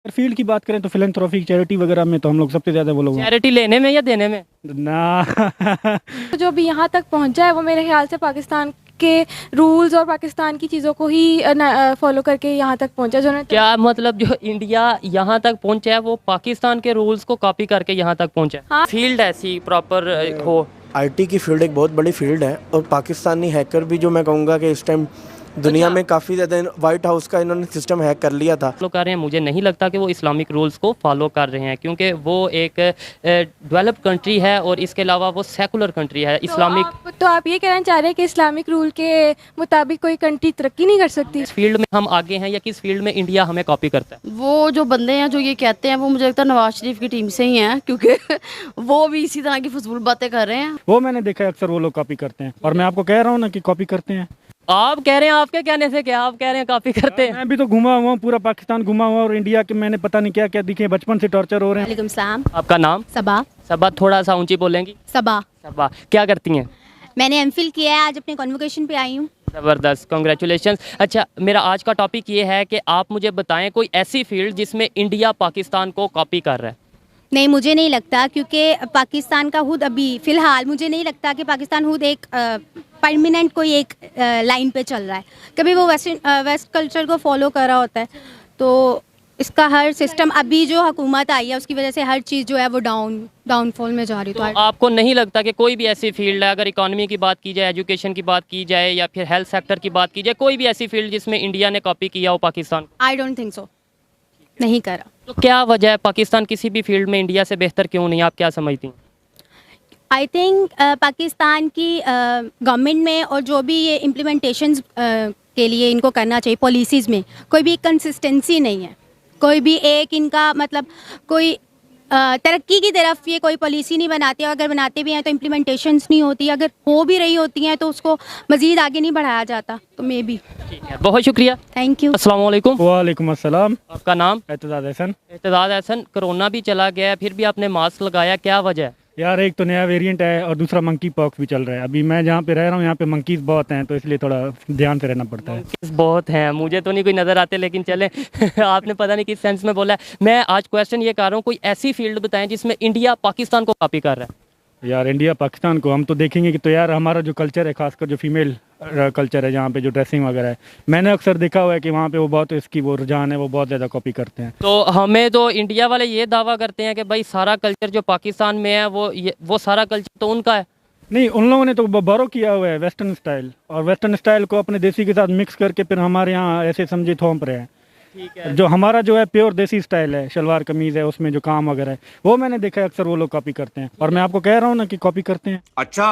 Field की बात करें तो फिलैंथ्रोफिक चैरिटी वगैरह में तो हम लोग सबसे ज़्यादा वो लोग हैं। चैरिटी लेने में या देने में? ना तो जो भी यहाँ तक पहुँचा है वो मेरे ख्याल से पाकिस्तान के रूल्स और पाकिस्तान की चीज़ों को ही फॉलो करके यहाँ तक पहुँचा जो क्या मतलब जो इंडिया यहाँ तक पहुँचा है वो पाकिस्तान के रूल्स को कॉपी करके यहाँ तक पहुँचा है? हाँ। फील्ड ऐसी प्रॉपर हो। आईटी की फील्ड एक बहुत बड़ी फील्ड है और पाकिस्तानी हैकर भी जो मैं कहूँगा कि इस टाइम दुनिया में काफ़ी ज़्यादा वाइट हाउस का इन्होंने सिस्टम हैक कर लिया था। फॉलो कर रहे हैं, मुझे नहीं लगता कि वो इस्लामिक रूल्स को फॉलो कर रहे हैं क्योंकि वो एक डेवलप्ड कंट्री है और इसके अलावा वो सेकुलर कंट्री है इस्लामिक। तो आप ये कहना चाह रहे हैं कि इस्लामिक रूल के मुताबिक कोई कंट्री तरक्की नहीं कर सकती? किस फील्ड में हम आगे हैं या किस फील्ड में इंडिया हमें कॉपी करता है? वो जो बंदे हैं जो ये कहते हैं वो मुझे लगता है नवाज शरीफ की टीम से ही हैं क्योंकि वो भी इसी तरह की फजूल बातें कर रहे हैं। वो मैंने देखा है अक्सर वो लोग कॉपी करते हैं और मैं आपको कह रहा हूँ ना कि कॉपी करते हैं। आप कह रहे हैं, आपके कहने से क्या आप कह रहे हैं कॉपी करते हैं? मैं भी तो घुमा हुआ हूँ, पूरा पाकिस्तान घुमा हुआ और इंडिया के मैंने पता नहीं क्या क्या दिखे, बचपन से टॉर्चर हो रहे हैं। वालेकुम सलाम। आपका नाम? सबा। सबा, थोड़ा सा ऊंची बोलेंगी? सबा। सबा, क्या करती हैं? मैंने एमफिल किया है, आज अपने कॉन्वोकेशन पे आई हूँ। ज़बरदस्त, कॉन्ग्रेचुलेशन। अच्छा, मेरा आज का टॉपिक ये है कि आप मुझे बताएं कोई ऐसी फील्ड जिसमें इंडिया पाकिस्तान को कॉपी कर रहा है। नहीं, मुझे नहीं लगता क्योंकि पाकिस्तान का खुद अभी फ़िलहाल मुझे नहीं लगता कि पाकिस्तान खुद एक परमानेंट कोई एक लाइन पे चल रहा है। कभी वो वेस्ट कल्चर को फॉलो कर रहा होता है तो इसका हर सिस्टम अभी जो हुकूमत आई है उसकी वजह से हर चीज़ जो है वो डाउनफॉल में जा रही है। तो आपको नहीं लगता कि कोई भी ऐसी फील्ड है, अगर इकोनॉमी की बात की जाए, एजुकेशन की बात की जाए या फिर हेल्थ सेक्टर की बात की जाए, कोई भी ऐसी फील्ड जिसमें इंडिया ने कॉपी किया हो पाकिस्तान को? आई डोंट थिंक सो, नहीं करा। तो क्या वजह है, पाकिस्तान किसी भी फील्ड में इंडिया से बेहतर क्यों नहीं, आप क्या समझती हैं? आई थिंक पाकिस्तान की गवर्नमेंट में और जो भी ये इम्प्लीमेंटेशंस के लिए इनको करना चाहिए पॉलिसीज़ में कोई भी कंसिस्टेंसी नहीं है। कोई भी एक इनका मतलब कोई तरक्की की तरफ ये कोई पॉलिसी नहीं बनाते और अगर बनाते भी हैं तो इम्प्लीमेंटेशंस नहीं होती, अगर हो भी रही होती हैं तो उसको मज़ीद आगे नहीं बढ़ाया जाता। तो मे बी। ठीक है, बहुत शुक्रिया, थैंक यू। अस्सलाम वालेकुम। वालेकुम अस्सलाम। आपका नाम? एतजाज हसन। एतजाज हसन। कोरोना भी चला गया है फिर भी आपने मास्क लगाया, क्या वजह है? यार एक तो नया वेरिएंट है और दूसरा मंकी पॉक्स भी चल रहा है। अभी मैं जहाँ पे रह रहा हूँ यहाँ पे मंकीज बहुत हैं तो इसलिए थोड़ा ध्यान से रहना पड़ता है। किस बहुत हैं, मुझे तो नहीं कोई नज़र आते लेकिन चलें आपने पता नहीं किस सेंस में बोला है। मैं आज क्वेश्चन ये कर रहा हूँ, कोई ऐसी फील्ड बताएं जिसमें इंडिया पाकिस्तान को कॉपी कर रहा है। यार इंडिया पाकिस्तान को हम तो देखेंगे कि तो यार हमारा जो कल्चर है, खासकर जो फीमेल कल्चर है, जहाँ पे जो ड्रेसिंग वगैरह है, मैंने अक्सर देखा हुआ है कि वहाँ पे वो बहुत इसकी वो रुझान है, वो बहुत ज़्यादा कॉपी करते हैं। तो हमें तो इंडिया वाले ये दावा करते हैं कि भाई सारा कल्चर जो पाकिस्तान में है वो सारा कल्चर तो उनका है। नहीं, उन लोगों ने तो बोरो किया हुआ है वेस्टर्न स्टाइल, और वेस्टर्न स्टाइल को अपने देसी के साथ मिक्स करके फिर हमारे यहाँ ऐसे समझे थोप रहे हैं। ठीक है। जो हमारा जो है प्योर देसी स्टाइल है, शलवार कमीज़ है, उसमें जो काम वगैरह है वो मैंने देखा है अक्सर वो लोग कॉपी करते हैं और मैं आपको कह रहा हूँ ना कि कॉपी करते हैं। अच्छा,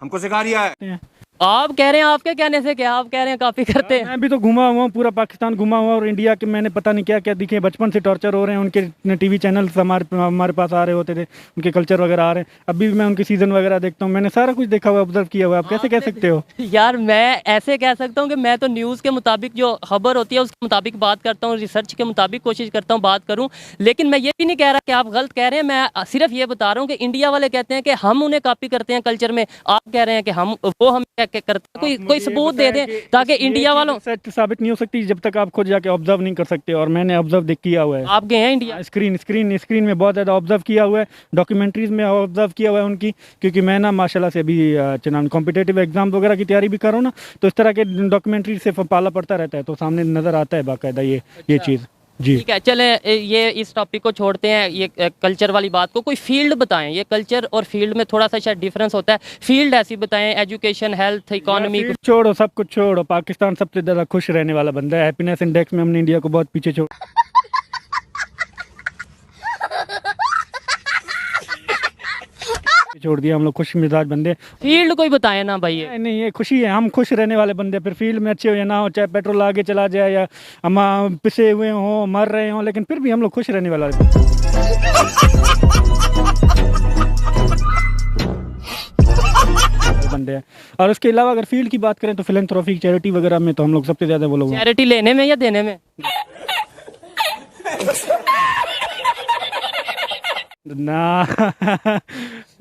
हमको सिखा रिया है। आप कह रहे हैं, आपके कहने से क्या आप कह रहे हैं कॉपी करते हैं? मैं भी तो घुमा हुआ हूँ, पूरा पाकिस्तान घुमा हुआ और इंडिया के मैंने पता नहीं क्या क्या दिखे, बचपन से टॉर्चर हो रहे हैं। उनके टीवी चैनल्स हमारे पास आ रहे होते थे, उनके कल्चर वगैरह आ रहे हैं। अभी भी मैं उनके सीजन वगैरह देखता हूँ, मैंने सारा कुछ देखा हुआ, ऑब्जर्व किया हुआ। आप कैसे कह सकते हो? यार मैं ऐसे कह सकता हूँ कि मैं तो न्यूज़ के मुताबिक जो खबर होती है उसके मुताबिक बात करता हूँ, रिसर्च के मुताबिक कोशिश करता हूँ बात करूँ। लेकिन मैं ये भी नहीं कह रहा कि आप गलत कह रहे हैं, मैं सिर्फ ये बता रहा हूँ कि इंडिया वाले कहते हैं कि हम उन्हें कॉपी करते हैं कल्चर में, आप कह रहे हैं कि हम क्या करते हैं। कोई सबूत दे दें ताकि इंडिया वालों सच साबित नहीं हो सकती जब तक आप खुद जाके ऑब्जर्व नहीं कर सकते, और मैंने ऑब्जर्व किया हुआ है। आप गए हैं इंडिया? स्क्रीन में बहुत ज़्यादा ऑब्जर्व किया हुआ है, डॉक्यूमेंट्रीज में ऑब्जर्व किया हुआ है उनकी, क्योंकि मैं ना माशाल्लाह से अभी कॉम्पिटेटिव एग्जाम वगैरह की तैयारी भी कर रहा हूँ ना, तो इस तरह के डॉक्यूमेंट्री से पाला पड़ता रहता है तो सामने नज़र आता है बाकायदा ये चीज़। जी ठीक है, चले ये इस टॉपिक को छोड़ते हैं, ये कल्चर वाली बात को। कोई फील्ड बताएं, ये कल्चर और फील्ड में थोड़ा सा शायद डिफरेंस होता है। फील्ड ऐसी बताएं, एजुकेशन, हेल्थ, इकोनॉमी। छोड़ो, सब कुछ छोड़ो, पाकिस्तान सबसे ज़्यादा खुश रहने वाला बंदा है। हैप्पीनेस इंडेक्स में हमने इंडिया को बहुत पीछे छोड़ दिया। हम लोग खुश मिजाज बंदे। फील्ड कोई बताए ना भाई। नहीं, ये खुशी है, हम खुश रहने वाले बंदे। फिर फील्ड में अच्छे हो या ना हो, चाहे पेट्रोल आगे चला जाए या हम पिसे हुए हों, मर रहे हों, लेकिन फिर भी हम लोग खुश रहने वाला बंदे हैं। और उसके अलावा अगर फील्ड की बात करें तो फिलैंथ्रोफिक चैरिटी वगैरह में तो हम लोग सबसे ज़्यादा वो लोग हैं। चैरिटी लेने में या देने में? ना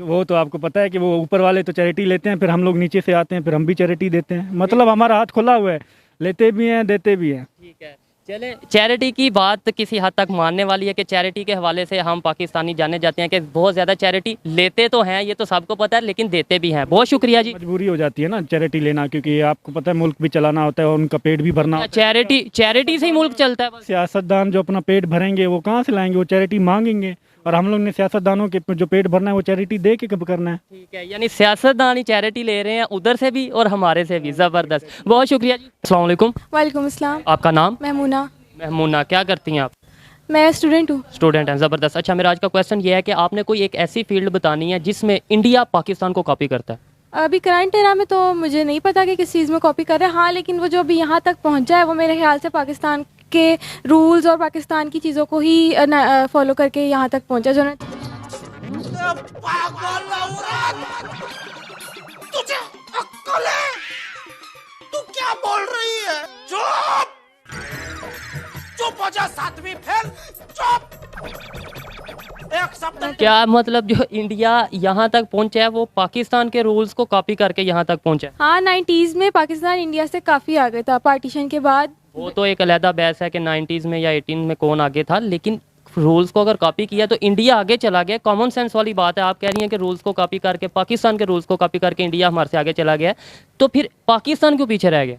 वो तो आपको पता है कि वो ऊपर वाले तो चैरिटी लेते हैं, फिर हम लोग नीचे से आते हैं, फिर हम भी चैरिटी देते हैं। मतलब हमारा हाथ खुला हुआ है, लेते भी हैं देते भी हैं। ठीक है, चले, चैरिटी की बात किसी हद तक मानने वाली है कि चैरिटी के हवाले से हम पाकिस्तानी जाने जाते हैं कि बहुत ज़्यादा चैरिटी लेते तो हैं, ये तो सबको पता है, लेकिन देते भी हैं। बहुत शुक्रिया जी। मजबूरी हो जाती है ना चैरिटी लेना, क्योंकि आपको पता है मुल्क भी चलाना होता है और उनका पेट भी भरना होता चैरिटी से ही मुल्क चलता है है। बस। सियासतदान जो अपना पेट भरेंगे वो कहाँ से लाएंगे, वो चैरिटी मांगेंगे, और हम लोग ने सियासतदानों के जो पेट भरना है वो चैरिटी दे के कब करना है। ठीक है, यानी सियासतदान ही चैरिटी ले रहे हैं, उधर से भी और हमारे से भी। ज़बरदस्त, बहुत शुक्रिया जी। अस्सलाम वालेकुम, वालेकुम अस्सलाम। आपका नाम? महमूना। महमूना, क्या करती हैं आप? मैं स्टूडेंट हूँ। स्टूडेंट हैं, ज़बरदस्त। अच्छा, मेरा आज का क्वेश्चन ये है कि आपने कोई एक ऐसी फील्ड बतानी है जिसमें इंडिया पाकिस्तान को कॉपी करता है। अभी करंट एरा में तो मुझे नहीं पता कि किस चीज़ में कॉपी कर रहे हैं, हाँ, लेकिन वो जो अभी यहाँ तक पहुँचा है वो मेरे ख्याल से पाकिस्तान के रूल्स और पाकिस्तान की चीज़ों को ही फॉलो करके यहाँ तक पहुँचा जो ना। तुझे अक्ल है? तू क्या बोल रही है? चुप! चुप हो जा, सातवीं फेल, चुप! एक शब्द। क्या मतलब जो इंडिया यहाँ तक पहुँचा है वो पाकिस्तान के रूल्स को कॉपी करके यहाँ तक पहुँचा है? हाँ, 90s में पाकिस्तान इंडिया से काफ़ी आगे था पार्टीशन के बाद। वो तो एक अलहदा बहस है कि 90s में या 18 में कौन आगे था, लेकिन रूल्स को अगर कॉपी किया तो इंडिया आगे चला गया। कॉमन सेंस वाली बात है। आप कह रही हैं कि रूल्स को कॉपी करके, पाकिस्तान के रूल्स को कॉपी करके इंडिया हमारे से आगे चला गया, तो फिर पाकिस्तान क्यों पीछे रह गया?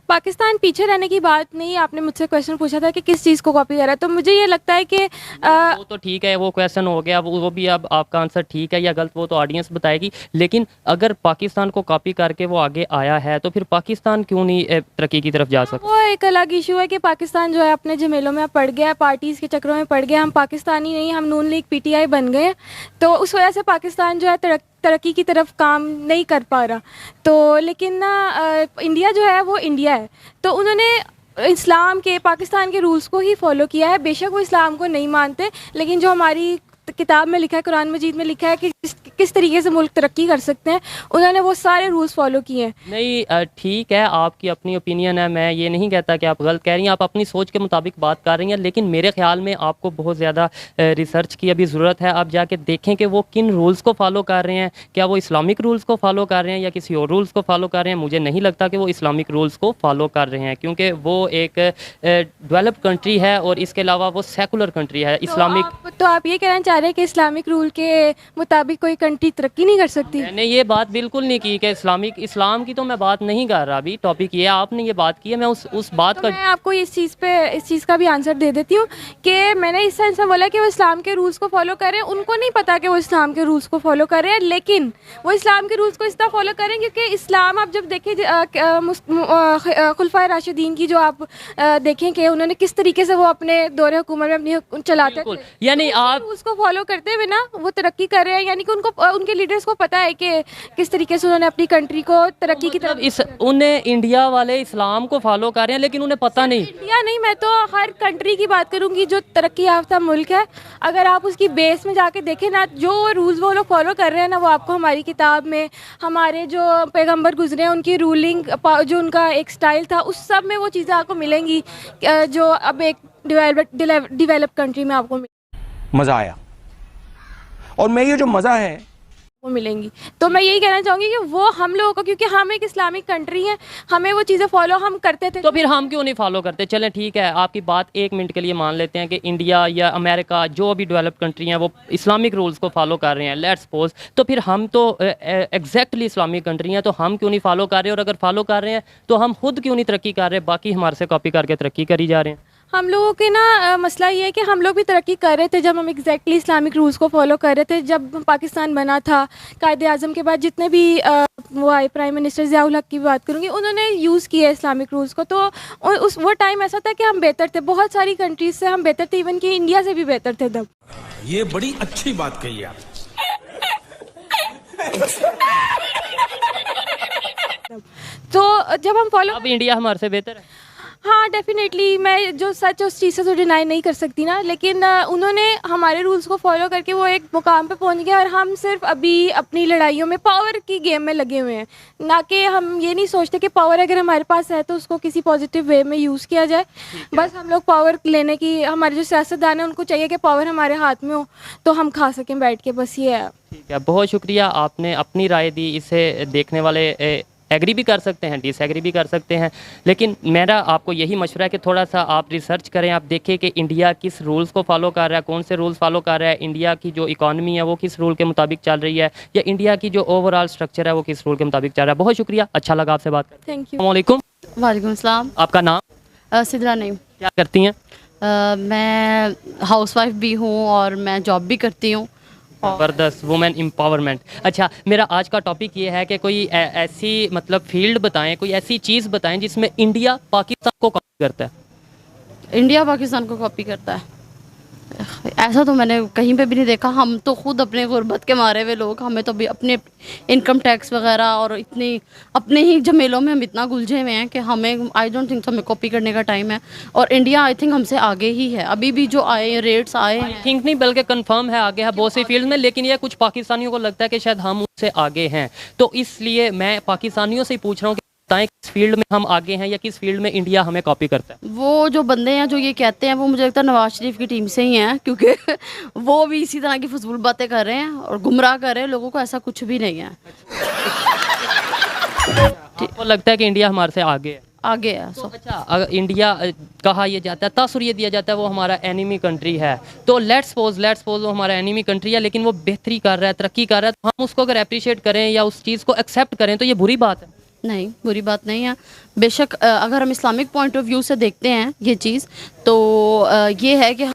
पाकिस्तान पीछे रहने की बात नहीं, आपने मुझसे क्वेश्चन पूछा था कि किस चीज़ को कॉपी कर रहा है, तो मुझे ये लगता है कि वो तो ठीक है, वो क्वेश्चन हो गया, वो भी अब आपका आंसर ठीक है या गलत वो तो ऑडियंस बताएगी, लेकिन अगर पाकिस्तान को कॉपी करके वो आगे आया है तो फिर पाकिस्तान क्यों नहीं तरक्की की तरफ जा सकता? वो एक अलग इशू है कि पाकिस्तान जो है अपने झमेलों में पड़ गया है, पार्टीज़ के चक्रों में पड़ गया। हम पाकिस्तानी नहीं, हम नून लीग PTI बन गए, तो उस वजह से पाकिस्तान जो है तरक्की की तरफ काम नहीं कर पा रहा। तो लेकिन ना इंडिया जो है वो इंडिया है, तो उन्होंने इस्लाम के, पाकिस्तान के रूल्स को ही फॉलो किया है। बेशक वो इस्लाम को नहीं मानते, लेकिन जो हमारी किताब में लिखा है, कुरान मजीद में लिखा है कि किस तरीके से मुल्क तरक्की कर सकते हैं, उन्होंने वो सारे रूल्स फॉलो किए हैं। नहीं, ठीक है, आपकी अपनी ओपिनियन है, मैं ये नहीं कहता कि आप गलत कह रही हैं, आप अपनी सोच के मुताबिक बात कर रही हैं, लेकिन मेरे ख्याल में आपको बहुत ज़्यादा रिसर्च की अभी ज़रूरत है। आप जाके देखें कि वो किन रूल्स को फॉलो कर रहे हैं, क्या वो इस्लामिक रूल्स को फॉलो कर रहे हैं या किसी और रूल्स को फॉलो कर रहे हैं। मुझे नहीं लगता कि वो इस्लामिक रूल्स को फॉलो कर रहे हैं, क्योंकि वो एक डेवलप्ड कंट्री है और इसके अलावा वो सेकुलर कंट्री है। इस्लामिक तो आप ये कहना चाह रहे हैं कि इस्लामिक रूल के मुताबिक कोई कंट्री तरक्की नहीं कर सकती? मैंने ये बात बिल्कुल नहीं की कि इस्लाम की तो मैं बात नहीं कर रहा। अभी टॉपिक ये आपने ये बात की है, मैं उस बात तो का मैं आपको इस चीज़ का भी आंसर दे देती हूँ कि मैंने इस सेंस में बोला कि वो इस्लाम के रूल्स को फॉलो कर रहे हैं। उनको नहीं पता कि वो इस्लाम के रूल्स को फॉलो कर रहे हैं, लेकिन वो इस्लाम के रूल्स को इस तरह फॉलो करें क्योंकि इस्लाम, आप जब देखें खुलफाए राशिदीन की, जो आप देखें कि उन्होंने किस तरीके से वो अपने दौरे हुकूमत में अपनी चलाते थे, यानी आप उसको फॉलो करते हुए ना वो तरक्की कर रहे हैं। यानी कि उनको, उनके लीडर्स को पता है कि किस तरीके से उन्होंने अपनी कंट्री को तरक्की की तरफ। उन्हें इंडिया वाले इस्लाम को फॉलो कर रहे हैं, लेकिन उन्हें पता नहीं। इंडिया नहीं, मैं तो हर कंट्री की बात करूंगी जो तरक्की याफ्ता मुल्क है। अगर आप उसकी बेस में जाके देखें ना, जो रूल्स वो लोग फॉलो कर रहे हैं ना, वो आपको हमारी किताब में, हमारे जो पैगंबर गुजरे हैं उनकी रूलिंग, जो उनका एक स्टाइल था, उस सब में वो चीज़ें आपको मिलेंगी जो अब एक डेवलप कंट्री में आपको मजा आया, और मैं ये जो मजा है वो मिलेंगी। तो मैं यही कहना चाहूँगी कि वो हम लोगों को, क्योंकि हम एक इस्लामिक कंट्री हैं, हमें वो चीज़ें फॉलो हम करते थे, तो फिर हम क्यों नहीं फॉलो करते? चलें ठीक है, आपकी बात एक मिनट के लिए मान लेते हैं कि इंडिया या अमेरिका जो भी डेवलप्ड कंट्री हैं वो इस्लामिक रूल्स को फॉलो कर रहे हैं, लेट्स सपोज, तो फिर हम तो एग्जैक्टली इस्लामिक कंट्री हैं, तो हम क्यों नहीं फॉलो कर रहे? और अगर फॉलो कर रहे हैं तो हम खुद क्यों नहीं तरक्की कर रहे? बाकी हमारे से कॉपी करके तरक्की करी जा रहे हैं। हम लोगों के ना मसला ये है कि हम लोग भी तरक्की कर रहे थे जब हम एग्जैक्टली इस्लामिक रूल्स को फॉलो कर रहे थे। जब पाकिस्तान बना था, कायदे आज़म के बाद जितने भी वो आए, प्राइम मिनिस्टर ज़ियाउल हक की बात करूँगी, उन्होंने यूज़ किया इस्लामिक रूल्स को। तो वो टाइम ऐसा था कि हम बेहतर थे, बहुत सारी कंट्रीज से हम बेहतर थे, इवन कि इंडिया से भी बेहतर थे तब। ये बड़ी अच्छी बात कही आप। तो जब हम फॉलो, अब इंडिया हमारे से बेहतर है। हाँ डेफिनेटली, मैं जो सच उस चीज़ से तो डिनाई नहीं कर सकती ना, लेकिन उन्होंने हमारे रूल्स को फॉलो करके वो एक मुकाम पे पहुंच गया, और हम सिर्फ अभी अपनी लड़ाइयों में पावर की गेम में लगे हुए हैं, ना कि हम ये नहीं सोचते कि पावर अगर हमारे पास है तो उसको किसी पॉजिटिव वे में यूज़ किया जाए। बस हम लोग पावर लेने की, हमारे जो सियासतदान हैं उनको चाहिए कि पावर हमारे हाथ में हो तो हम खा सकें बैठ के, बस ये है। ठीक है, बहुत शुक्रिया, आपने अपनी राय दी। इसे देखने वाले एग्री भी कर सकते हैं, डिसएग्री भी कर सकते हैं, लेकिन मेरा आपको यही मशवरा है कि थोड़ा सा आप रिसर्च करें, आप देखें कि इंडिया किस रूल्स को फॉलो कर रहा है, कौन से रूल्स फॉलो कर रहा है, इंडिया की जो इकॉनमी है वो किस रूल के मुताबिक चल रही है, या इंडिया की जो ओवरऑल स्ट्रक्चर है वो किस रूल के मुताबिक चल रहा है। बहुत शुक्रिया, अच्छा लगा आपसे बात करके। Thank you. अस्सलाम वालेकुम। वालेकुम सलाम। आपका नाम? सिद्रा नईम। क्या करती हैं? मैं हाउसवाइफ भी हूँ और मैं जॉब भी करती हूँ। ज़बरदस्त, वुमेन एम्पावरमेंट। अच्छा, मेरा आज का टॉपिक ये है कि कोई ऐसी मतलब फील्ड बताएं, कोई ऐसी चीज़ बताएं जिसमें इंडिया पाकिस्तान को कॉपी करता है। इंडिया पाकिस्तान को कॉपी करता है, ऐसा तो मैंने कहीं पे भी नहीं देखा। हम तो खुद अपने गुर्बत के मारे हुए लोग, हमें तो भी अपने इनकम टैक्स वगैरह और इतनी अपने ही झमेलों में हम इतना गुलझे हुए हैं कि हमें आई डोंट थिंक हमें कॉपी करने का टाइम है। और इंडिया आई थिंक हमसे आगे ही है, अभी भी जो आए रेट्स आए हैं, थिंक नहीं बल्कि कंफर्म है आगे है बहुत सी फील्ड में, लेकिन ये कुछ पाकिस्तानियों को लगता है कि शायद हम उससे आगे हैं। तो इसलिए मैं पाकिस्तानियों से ही पूछ रहा हूँ कि बताएं किस फील्ड में हम आगे हैं या किस फील्ड में इंडिया हमें कॉपी करता है। वो जो बंदे हैं जो ये कहते हैं वो मुझे लगता है नवाज शरीफ की टीम से ही हैं, क्योंकि वो भी इसी तरह की फजूल बातें कर रहे हैं और गुमराह कर रहे हैं लोगों को। ऐसा कुछ भी नहीं है। आपको लगता है कि इंडिया हमारे से आगे है? आगे है। तो अच्छा, अगर इंडिया कहा यह जाता है, तासुर ये दिया जाता है वो हमारा एनिमी कंट्री है, तो लेट्स सपोज वो हमारा एनिमी कंट्री है लेकिन वो बेहतरी कर रहा है, तरक्की कर रहा है, तो हम उसको अगर अप्रिशिएट करें या उस चीज़ को एक्सेप्ट करें तो ये बुरी बात है? नहीं, बुरी बात नहीं है। बेशक अगर हम इस्लामिक पॉइंट ऑफ व्यू से देखते हैं ये चीज़, तो ये है कि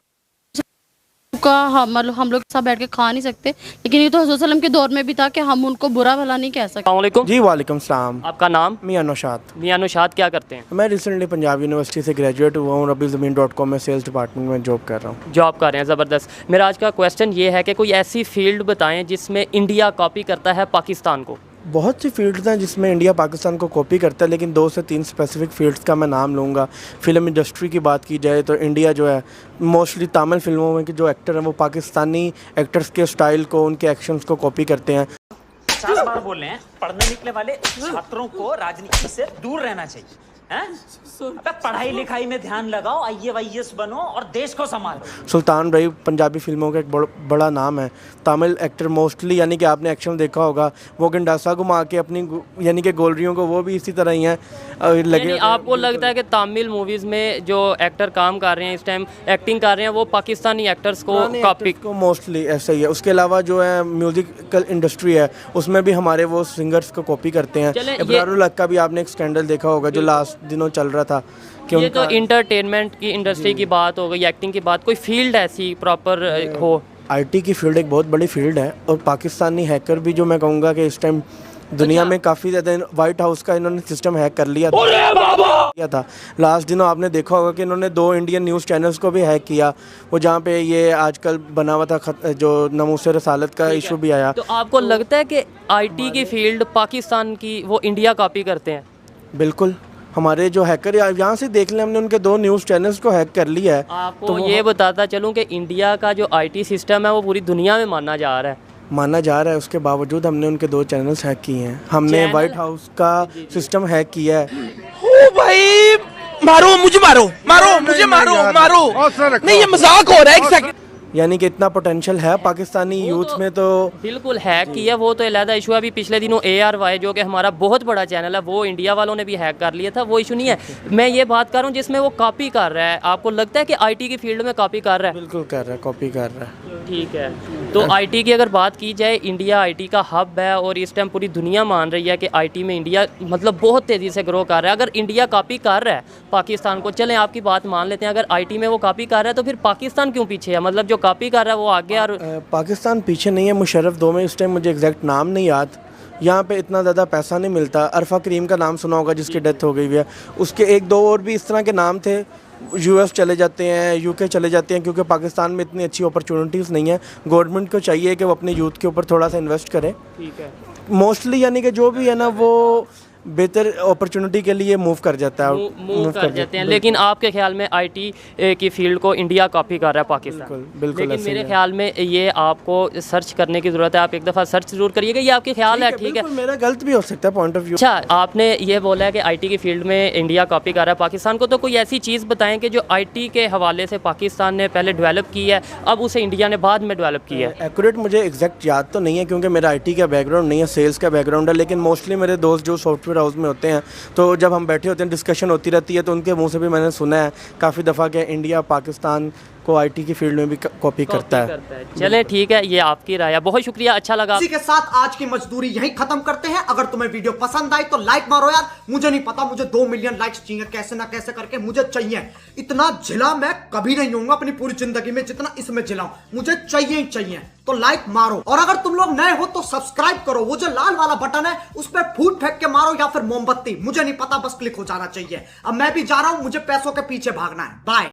मतलब हम लोग साथ बैठ के खा नहीं सकते, लेकिन ये तो हज़रत सल्लम के दौर में भी था कि हम उनको बुरा भला नहीं कह सकते। अस्सलाम वालेकुम। जी वालेकुम सलाम। आपका नाम? मियां नौशाद। मियां नौशाद, क्या करते हैं? मैं रिसेंटली पंजाब यूनिवर्सिटी से ग्रेजुएट हुआ हूँ, रबीज़मीन.com में सेल्स डिपार्टमेंट में जॉब कर रहा हूँ। जॉब कर रहे हैं, ज़बरदस्त। मेरा आज का क्वेश्चन ये है कि कोई ऐसी फील्ड बताएं जिसमें इंडिया कॉपी करता है पाकिस्तान को। बहुत सी फील्ड्स हैं जिसमें इंडिया पाकिस्तान को कॉपी करता है, लेकिन 2 से 3 स्पेसिफिक फील्ड्स का मैं नाम लूँगा। फिल्म इंडस्ट्री की बात की जाए तो इंडिया जो है मोस्टली तमिल फिल्मों में के जो एक्टर हैं वो पाकिस्तानी एक्टर्स के स्टाइल को, उनके एक्शंस को कॉपी करते हैं। 50 बार बोल रहे हैं, पढ़ने निकले वाले छात्रों को राजनीति से दूर रहना चाहिए। अबे पढ़ाई लिखाई में ध्यान लगाओ, IAS बनो और देश को संभालो। सुल्तान भाई पंजाबी फिल्मों का एक बड़ा नाम है। तमिल एक्टर मोस्टली, यानी कि आपने एक्शन देखा होगा, वो गंडासा घुमा के अपनी यानी कि गोलरियों को, वो भी इसी तरह ही हैं लगे। आपको लगता है कि तमिल मूवीज़ में जो एक्टर काम कर रहे हैं इस टाइम, एक्टिंग कर रहे हैं, वो पाकिस्तानी एक्टर्स को कॉपी को मोस्टली ऐसा ही है। उसके अलावा जो है म्यूजिकल इंडस्ट्री है उसमें भी हमारे वो सिंगर्स को कॉपी करते हैं। इब्रारुल हक का भी आपने एक स्कैंडल देखा होगा जो लास्ट दिनों चल रहा था कि ये तो इंटरटेनमेंट की इंडस्ट्री की बात हो गई, एक्टिंग की बात, कोई फील्ड ऐसी प्रॉपर हो? IT की फील्ड एक बहुत बड़ी फील्ड है और पाकिस्तानी हैकर भी, जो मैं कहूँगा कि इस टाइम दुनिया में काफ़ी ज़्यादा, वाइट हाउस का इन्होंने सिस्टम हैक कर लिया था। लास्ट दिनों आपने देखा होगा कि इन्होंने 2 इंडियन न्यूज़ चैनल्स को भी हैक किया, वो जहाँ पे ये आजकल बना हुआ था जो नमूसे रसालत का इशू भी आया। तो आपको लगता है कि IT की फील्ड पाकिस्तान की वो इंडिया कॉपी करते हैं? बिल्कुल, हमारे जो हैकर यहाँ से देख लें, हमने उनके 2 न्यूज़ चैनल्स को हैक कर लिया है। आपको तो ये बताता चलूँ कि इंडिया का जो IT सिस्टम है वो पूरी दुनिया में माना जा रहा है, उसके बावजूद हमने उनके 2 चैनल्स हैक किए हैं। हमने वाइट हाउस का सिस्टम हैक किया है। ओ भाई, मारो मुझे, मारो मुझे, मारो नहीं, ये मजाक हो रहा है। एक सेकंड, यानी कि इतना पोटेंशियल है पाकिस्तानी यूथ में, तो बिल्कुल हैक किया, वो तो अलहदा इशू है। अभी पिछले दिनों ARY जो कि हमारा बहुत बड़ा चैनल है, वो इंडिया वालों ने भी हैक कर लिया था, वो इशू नहीं है। मैं ये बात कर रहा हूँ जिसमें वो कॉपी कर रहा है। आपको लगता है कि IT की फील्ड में कॉपी कर रहा है? बिल्कुल कर रहा है, कॉपी कर रहा है। ठीक है, तो IT की अगर बात की जाए, इंडिया IT का हब है और इस टाइम पूरी दुनिया मान रही है कि IT में इंडिया मतलब बहुत तेज़ी से ग्रो कर रहा है। अगर इंडिया कॉपी कर रहा है पाकिस्तान को, चलें आपकी बात मान लेते हैं, अगर IT में वो कॉपी कर रहा है तो फिर पाकिस्तान क्यों पीछे है? मतलब जो कॉपी कर रहा है वो आगे और पाकिस्तान पीछे नहीं है। मुशर्रफ 2 में इस टाइम मुझे एग्जैक्ट नाम नहीं याद, यहाँ पे इतना ज़्यादा पैसा नहीं मिलता। अरफा करीम का नाम सुना होगा जिसकी डेथ हो गई है, उसके 1-2 और भी इस तरह के नाम थे। US चले जाते हैं, UK चले जाते हैं, क्योंकि पाकिस्तान में इतनी अच्छी अपॉर्चुनिटीज़ नहीं है। गवर्नमेंट को चाहिए कि वो अपने यूथ के ऊपर थोड़ा सा इन्वेस्ट करे। ठीक है, मोस्टली यानी कि जो भी है ना वो बेहतर अपॉर्चुनिटी के लिए मूव कर जाता है, मूव कर जाते हैं। लेकिन आपके ख्याल में IT की फील्ड को इंडिया कॉपी कर रहा है पाकिस्तान? बिल्कुल। लेकिन मेरे ख्याल में ये आपको सर्च करने की ज़रूरत है, आप एक दफ़ा सर्च जरूर करिएगा। ये आपके ख्याल है? ठीक है, मेरा गलत भी हो सकता है पॉइंट ऑफ व्यू। अच्छा, आपने ये बोला है कि IT की फील्ड में इंडिया कॉपी कर रहा है पाकिस्तान को, तो कोई ऐसी चीज़ बताएं कि जो IT के हवाले से पाकिस्तान ने पहले डेवलप की है, अब उसे इंडिया ने बाद में डेवलप की है। एक्यूरेट मुझे एग्जैक्ट याद तो नहीं है क्योंकि मेरा IT का बैकग्राउंड नहीं है, सेल्स का बैकग्राउंड है, लेकिन मोस्टली मेरे दोस्त जो सॉफ्टवेयर सॉफ्टवेयर हाउस में होते हैं, तो जब हम बैठे होते हैं डिस्कशन होती रहती है, तो उनके मुंह से भी मैंने सुना है काफ़ी दफ़ा कि इंडिया पाकिस्तान को आईटी की फील्ड में भी कॉपी करता है। चले ठीक है, ये आपकी राय है, बहुत शुक्रिया, अच्छा लगा। इसी के साथ आज की मजदूरी यहीं खत्म करते हैं। अगर तुम्हें वीडियो पसंद आई तो लाइक मारो यार, मुझे नहीं पता, मुझे 2 मिलियन लाइक्स चाहिए, कैसे ना कैसे करके मुझे चाहिए। इतना झिला मैं कभी नहीं होऊंगा अपनी पूरी जिंदगी में जितना इसमें झिलाऊं, मुझे चाहिए ही चाहिए। तो लाइक मारो, और अगर तुम लोग नए हो तो सब्सक्राइब करो, वो जो लाल वाला बटन है उस पर फूट फेंक के मारो या फिर मोमबत्ती, मुझे नहीं पता, बस क्लिक हो जाना चाहिए। अब मैं भी जा रहा हूं, मुझे पैसों के पीछे भागना है। बाय।